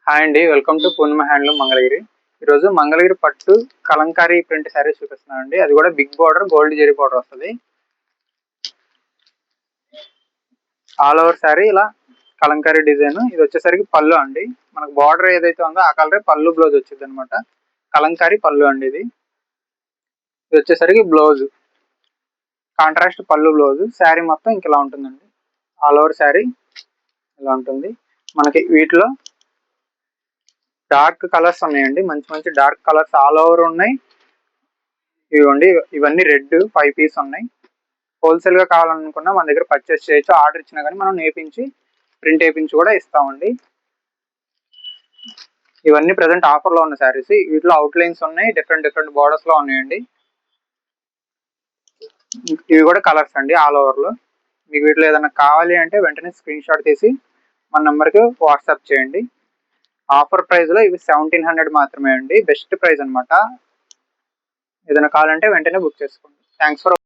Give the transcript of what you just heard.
Hi అండి, welcome to Purnima handloom Mangalagiri. ఈరోజు మంగళగిరి పట్టు కలంకారీ ప్రింట్ శారీస్ చూపిస్తున్నాను అండి. అది కూడా big border gold zari border వస్తుంది. ఆల్ ఓవర్ శారీ ఇలా కలంకారీ డిజైన్. ఇది వచ్చేసరికి పళ్ళు అండి. మనకు బార్డర్ ఏదైతే ఉందో ఆ కలరే పళ్ళు బ్లౌజ్ వచ్చింది అనమాట. కలంకారీ పళ్ళు అండి. ఇది వచ్చేసరికి బ్లౌజ్ కాంట్రాస్ట్ పళ్ళు బ్లౌజ్. శారీ మొత్తం ఇంక ఇలా ఉంటుందండి. ఆల్ ఓవర్ శారీ ఇలా ఉంటుంది. మనకి వీటిలో డార్క్ కలర్స్ ఉన్నాయండి. మంచి మంచి డార్క్ కలర్స్ ఆల్ ఓవర్ ఉన్నాయి. ఇవ్వండి, ఇవన్నీ రెడ్ 5 పీస్ ఉన్నాయి. హోల్సేల్ గా కావాలనుకున్నా మన దగ్గర పర్చేస్ చేయొచ్చు. ఆర్డర్ ఇచ్చినా కానీ మనం నేపించి ప్రింట్ వేయించి కూడా ఇస్తామండి. ఇవన్నీ ప్రజెంట్ ఆఫర్ లో ఉన్న శారీస్. వీటిలో అవుట్ లైన్స్ ఉన్నాయి, డిఫరెంట్ బోర్డర్స్ లో ఉన్నాయండి. ఇవి కూడా కలర్స్ అండి ఆల్ ఓవర్ లో. మీకు వీటిలో ఏదైనా కావాలి అంటే వెంటనే స్క్రీన్ షాట్ తీసి మన నెంబర్కి వాట్సాప్ చేయండి. ఆఫర్ ప్రైస్ లో ఇవి 1700 మాత్రమే అండి. బెస్ట్ ప్రైస్ అనమాట. ఏదైనా కావాలంటే వెంటనే బుక్ చేసుకోండి. Thanks for